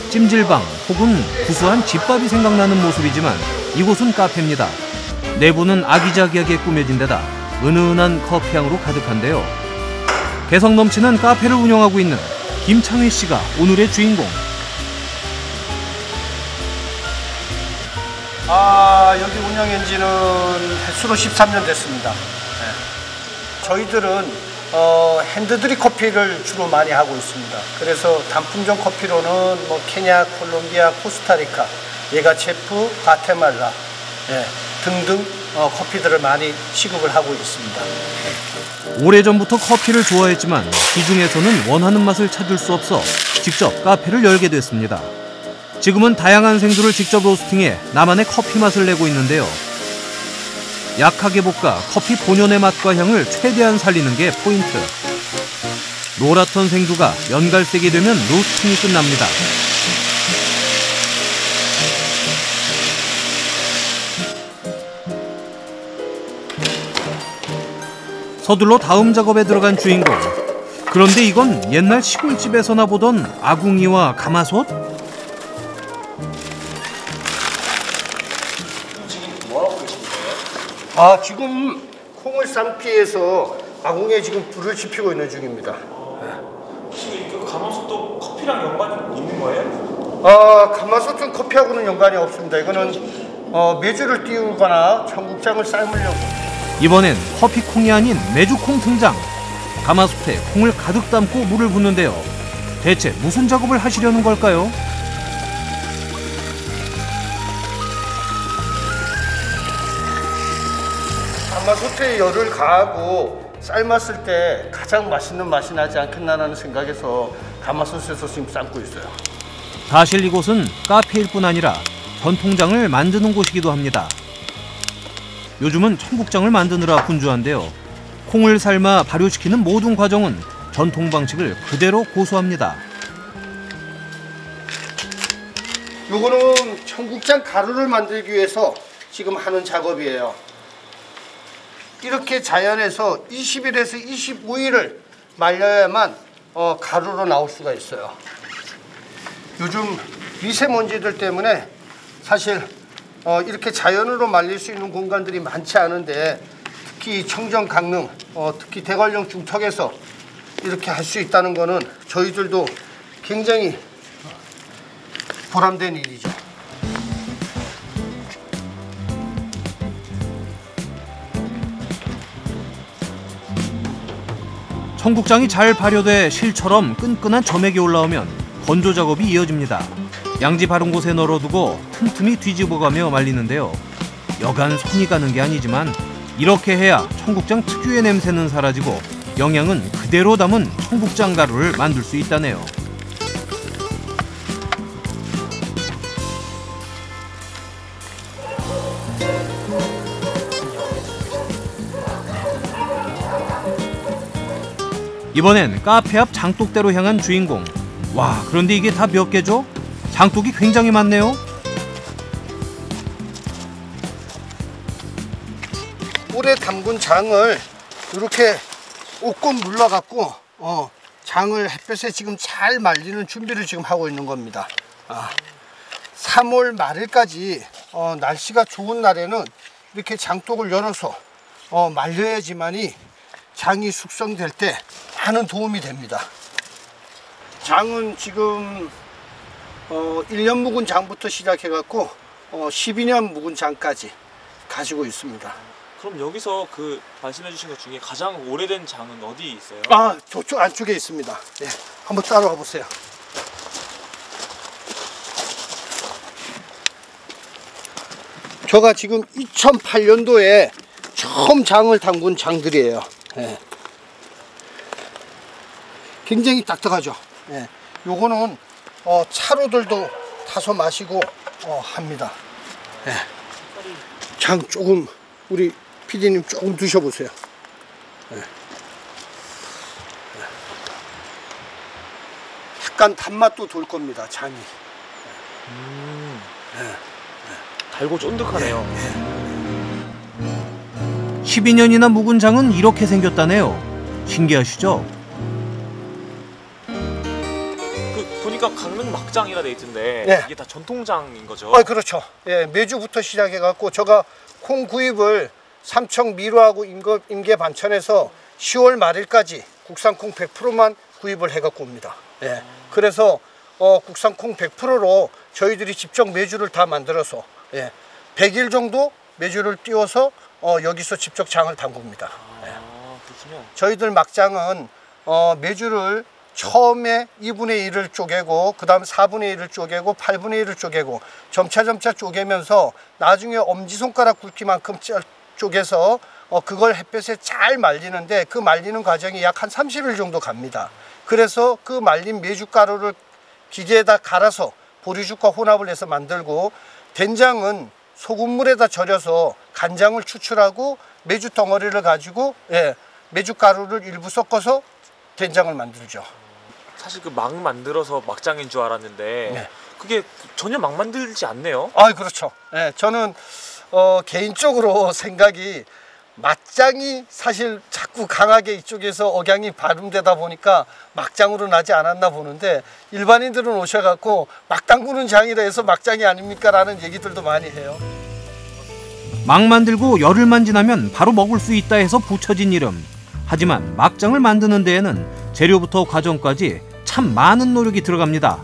찜질방 혹은 구수한 집밥이 생각나는 모습이지만 이곳은 카페입니다. 내부는 아기자기하게 꾸며진 데다 은은한 커피향으로 가득한데요. 개성 넘치는 카페를 운영하고 있는 김창휘 씨가 오늘의 주인공. 여기 운영한 지는 횟수로 13년 됐습니다. 네. 저희들은 핸드드립 커피를 주로 많이 하고 있습니다. 그래서 단품종 커피로는 케냐, 콜롬비아, 코스타리카, 예가체프, 과테말라 등등 커피들을 많이 시급을 하고 있습니다. 오래전부터 커피를 좋아했지만 이 중에서는 원하는 맛을 찾을 수 없어 직접 카페를 열게 됐습니다. 지금은 다양한 생두를 직접 로스팅해 나만의 커피 맛을 내고 있는데요. 약하게 볶아 커피 본연의 맛과 향을 최대한 살리는 게 포인트. 노랗던 생두가 연갈색이 되면 로스팅이 끝납니다. 서둘러 다음 작업에 들어간 주인공. 그런데 이건 옛날 시골집에서나 보던 아궁이와 가마솥? 지금 콩을 삶기 위해서 아궁이에 지금 불을 지피고 있는 중입니다. 혹시 그 가마솥도 커피랑 연관이 있는 거예요? 가마솥은 커피하고는 연관이 없습니다. 이거는 메주를 띄우거나 청국장을 삶으려고. 이번엔 커피콩이 아닌 메주콩 등장. 가마솥에 콩을 가득 담고 물을 붓는데요. 대체 무슨 작업을 하시려는 걸까요? 가마솥에 열을 가하고 삶았을 때 가장 맛있는 맛이 나지 않겠나라는 생각에서 가마솥에서 지금 삶고 있어요. 사실 이곳은 카페일 뿐 아니라 전통장을 만드는 곳이기도 합니다. 요즘은 청국장을 만드느라 분주한데요. 콩을 삶아 발효시키는 모든 과정은 전통 방식을 그대로 고수합니다. 요거는 청국장 가루를 만들기 위해서 지금 하는 작업이에요. 이렇게 자연에서 20일에서 25일을 말려야만 가루로 나올 수가 있어요. 요즘 미세먼지들 때문에 사실 이렇게 자연으로 말릴 수 있는 공간들이 많지 않은데 특히 청정 강릉, 특히 대관령 중턱에서 이렇게 할 수 있다는 거는 저희들도 굉장히 보람된 일이죠. 청국장이 잘 발효돼 실처럼 끈끈한 점액이 올라오면 건조 작업이 이어집니다. 양지 바른 곳에 널어두고 틈틈이 뒤집어가며 말리는데요. 여간 손이 가는 게 아니지만 이렇게 해야 청국장 특유의 냄새는 사라지고 영양은 그대로 담은 청국장 가루를 만들 수 있다네요. 이번엔 카페 앞 장독대로 향한 주인공. 와, 그런데 이게 다 몇 개죠? 장독이 굉장히 많네요. 오래 담근 장을 이렇게 옥금 눌러갖고 장을 햇볕에 지금 잘 말리는 준비를 지금 하고 있는 겁니다. 3월 말일까지 날씨가 좋은 날에는 이렇게 장독을 열어서 말려야지만이 장이 숙성될 때 많은 도움이 됩니다. 장은 지금 1년 묵은 장부터 시작해갖고 12년 묵은 장까지 가지고 있습니다. 그럼 여기서 그 말씀해 주신 것 중에 가장 오래된 장은 어디 있어요? 저쪽 안쪽에 있습니다. 네, 한번 따라와 보세요. 저가 지금 2008년도에 처음 장을 담근 장들이에요. 네. 굉장히 딱딱하죠. 네. 요거는 차로들도 타서 마시고 합니다. 네. 장 조금 우리 PD님 조금 드셔보세요. 네. 약간 단맛도 돌 겁니다. 장이. 네. 달고 쫀득하네요. 12년이나 묵은 장은 이렇게 생겼다네요. 신기하시죠? 보니까 강릉 막장이라 돼 있던데 네. 이게 다 전통장인 거죠? 그렇죠. 예, 메주부터 시작해갖고 제가 콩 구입을 삼청 미루하고 임계 반천에서 10월 말일까지 국산 콩 100%만 구입을 해갖고 옵니다. 예, 그래서 국산 콩 100%로 저희들이 직접 메주를 다 만들어서 100일 정도 메주를 띄워서 여기서 직접 장을 담굽니다. 그렇군요. 저희들 막장은 메주를 처음에 2분의 1을 쪼개고 그 다음 4분의 1을 쪼개고 8분의 1을 쪼개고 점차 쪼개면서 나중에 엄지손가락 굵기만큼 쪼개서 그걸 햇볕에 잘 말리는데 그 말리는 과정이 약 한 30일 정도 갑니다. 그래서 그 말린 메주가루를 기계에다 갈아서 보리죽과 혼합을 해서 만들고, 된장은 소금물에다 절여서 간장을 추출하고 메주 덩어리를 가지고 메주가루를 일부 섞어서 된장을 만들죠. 사실 그 막 만들어서 막장인 줄 알았는데 그게 전혀 막 만들지 않네요. 그렇죠. 저는 개인적으로 생각이 막장이 사실 자꾸 강하게 이쪽에서 억양이 발음되다 보니까 막장으로 나지 않았나 보는데, 일반인들은 오셔갖고 막 담그는 장이라 해서 막장이 아닙니까? 라는 얘기들도 많이 해요. 막 만들고 열흘만 지나면 바로 먹을 수 있다 해서 붙여진 이름. 하지만 막장을 만드는 데에는 재료부터 과정까지 참 많은 노력이 들어갑니다.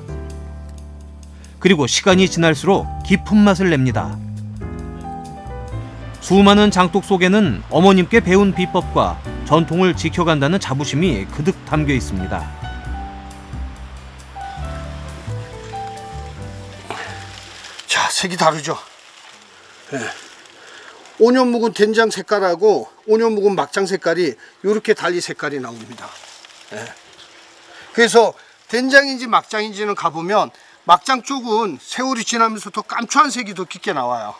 그리고 시간이 지날수록 깊은 맛을 냅니다. 수많은 장독 속에는 어머님께 배운 비법과 전통을 지켜간다는 자부심이 그득 담겨 있습니다. 자, 색이 다르죠? 5년 묵은 된장 색깔하고 5년 묵은 막장 색깔이 이렇게 달리 색깔이 나옵니다. 그래서 된장인지 막장인지는 가보면 막장 쪽은 세월이 지나면서 더 깜초한 색이 더 깊게 나와요.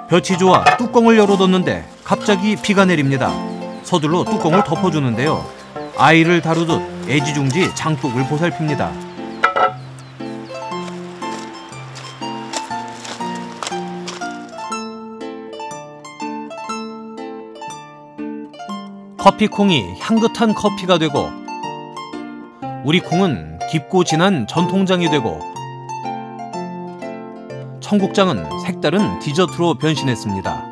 볕이 좋아 뚜껑을 열어뒀는데 갑자기 비가 내립니다. 서둘러 뚜껑을 덮어주는데요. 아이를 다루듯 애지중지 장독을 보살핍니다. 커피콩이 향긋한 커피가 되고 우리 콩은 깊고 진한 전통장이 되고 청국장은 색다른 디저트로 변신했습니다.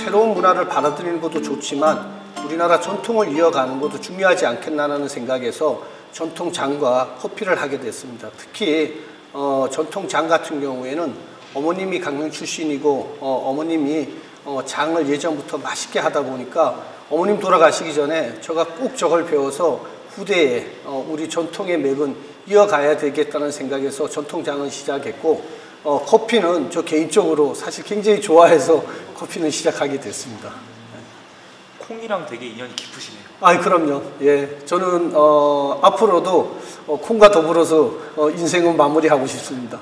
새로운 문화를 받아들이는 것도 좋지만 우리나라 전통을 이어가는 것도 중요하지 않겠나라는 생각에서 전통장과 커피를 하게 됐습니다. 특히 전통장 같은 경우에는 어머님이 강릉 출신이고 어머님이 장을 예전부터 맛있게 하다 보니까 어머님 돌아가시기 전에 제가 꼭 저걸 배워서 후대에 우리 전통의 맥은 이어가야 되겠다는 생각에서 전통장을 시작했고 커피는 저 개인적으로 사실 굉장히 좋아해서 커피는 시작하게 됐습니다. 콩이랑 되게 인연이 깊으시네요. 아, 그럼요. 예, 저는 앞으로도 콩과 더불어서 인생은 마무리하고 싶습니다.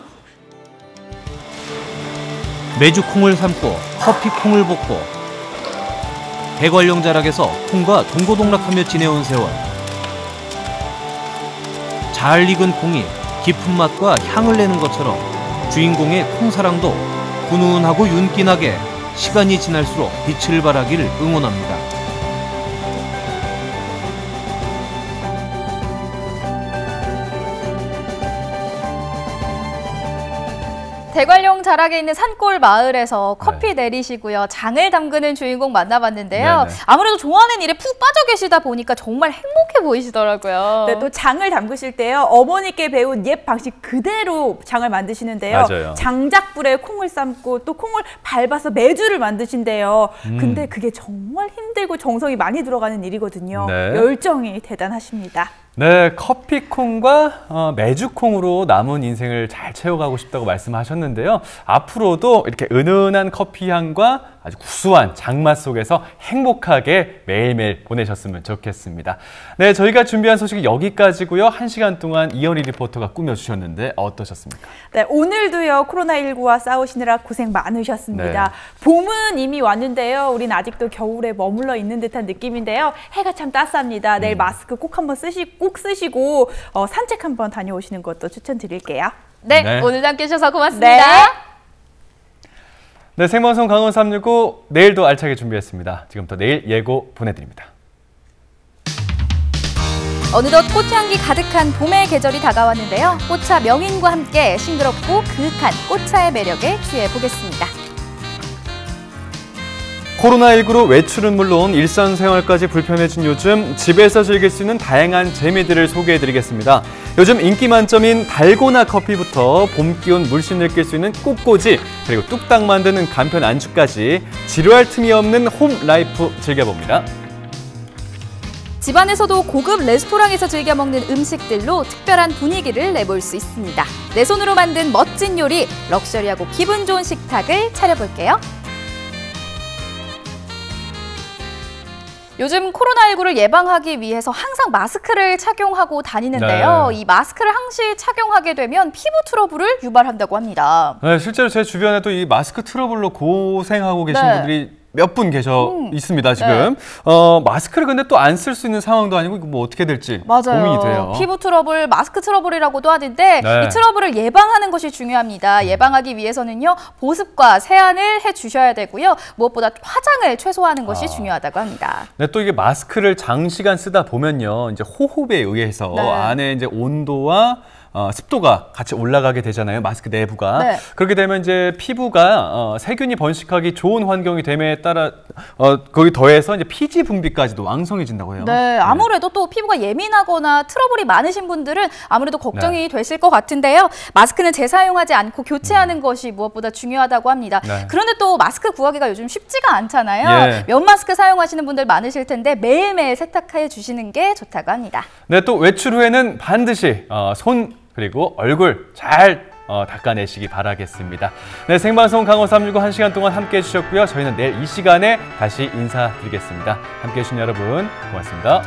메주 콩을 삶고 커피 콩을 볶고 대관령 자락에서 콩과 동고동락하며 지내온 세월. 잘 익은 콩이 깊은 맛과 향을 내는 것처럼 주인공의 콩사랑도 훈훈하고 윤기나게 시간이 지날수록 빛을 발하길 응원합니다. 대관령 자락에 있는 산골 마을에서 커피 내리시고요. 장을 담그는 주인공 만나봤는데요. 네네. 아무래도 좋아하는 일에 푹 빠져 계시다 보니까 정말 행복해 보이시더라고요. 네, 또 장을 담그실 때요. 어머니께 배운 옛 방식 그대로 장을 만드시는데요. 맞아요. 장작불에 콩을 삶고 또 콩을 밟아서 메주를 만드신대요. 근데 그게 정말 힘들고 정성이 많이 들어가는 일이거든요. 네. 열정이 대단하십니다. 네, 커피콩과 메주콩으로 남은 인생을 잘 채워가고 싶다고 말씀하셨는데요. 앞으로도 이렇게 은은한 커피 향과 아주 구수한 장맛 속에서 행복하게 매일매일 보내셨으면 좋겠습니다. 네, 저희가 준비한 소식이 여기까지고요. 1시간 동안 이현희 리포터가 꾸며주셨는데 어떠셨습니까? 네, 오늘도요. 코로나19와 싸우시느라 고생 많으셨습니다. 네. 봄은 이미 왔는데요. 우린 아직도 겨울에 머물러 있는 듯한 느낌인데요. 해가 참 따스합니다. 내일 마스크 꼭 한번 쓰시고 산책 한번 다녀오시는 것도 추천드릴게요. 네, 네. 오늘도 함께 해주셔서 고맙습니다. 네. 네, 생방송 강원 365 내일도 알차게 준비했습니다. 지금부터 내일 예고 보내드립니다. 어느덧 꽃향기 가득한 봄의 계절이 다가왔는데요. 꽃차 명인과 함께 싱그럽고 그윽한 꽃차의 매력에 취해보겠습니다. 코로나19로 외출은 물론 일상생활까지 불편해진 요즘 집에서 즐길 수 있는 다양한 재미들을 소개해드리겠습니다. 요즘 인기 만점인 달고나 커피부터 봄 기운 물씬 느낄 수 있는 꽃꽂이, 그리고 뚝딱 만드는 간편 안주까지 지루할 틈이 없는 홈 라이프 즐겨봅니다. 집안에서도 고급 레스토랑에서 즐겨 먹는 음식들로 특별한 분위기를 내볼 수 있습니다. 내 손으로 만든 멋진 요리, 럭셔리하고 기분 좋은 식탁을 차려볼게요. 요즘 코로나19를 예방하기 위해서 항상 마스크를 착용하고 다니는데요. 네. 이 마스크를 항시 착용하게 되면 피부 트러블을 유발한다고 합니다. 네, 실제로 제 주변에도 이 마스크 트러블로 고생하고 계신 네. 분들이 몇 분 있습니다, 지금. 네. 마스크를 근데 또 안 쓸 수 있는 상황도 아니고 이거 뭐 어떻게 될지 맞아요. 고민이 돼요. 피부 트러블, 마스크 트러블이라고도 하는데 네. 이 트러블을 예방하는 것이 중요합니다. 예방하기 위해서는요, 보습과 세안을 해주셔야 되고요. 무엇보다 화장을 최소화하는 것이 중요하다고 합니다. 네, 또 이게 마스크를 장시간 쓰다 보면요, 이제 호흡에 의해서 네. 안에 이제 온도와 습도가 같이 올라가게 되잖아요. 마스크 내부가. 네. 그렇게 되면 이제 피부가 세균이 번식하기 좋은 환경이 됨에 따라 거기 더해서 이제 피지 분비까지도 왕성해진다고 해요. 네, 아무래도 또 피부가 예민하거나 트러블이 많으신 분들은 아무래도 걱정이 되실 것 같은데요. 마스크는 재사용하지 않고 교체하는 것이 무엇보다 중요하다고 합니다. 네. 그런데 또 마스크 구하기가 요즘 쉽지가 않잖아요. 예. 면 마스크 사용하시는 분들 많으실 텐데 매일매일 세탁해 주시는 게 좋다고 합니다. 네, 또 외출 후에는 반드시 손 그리고 얼굴 잘 닦아내시기 바라겠습니다. 네, 생방송 강원 365 1시간 동안 함께해 주셨고요. 저희는 내일 이 시간에 다시 인사드리겠습니다. 함께해 주신 여러분 고맙습니다.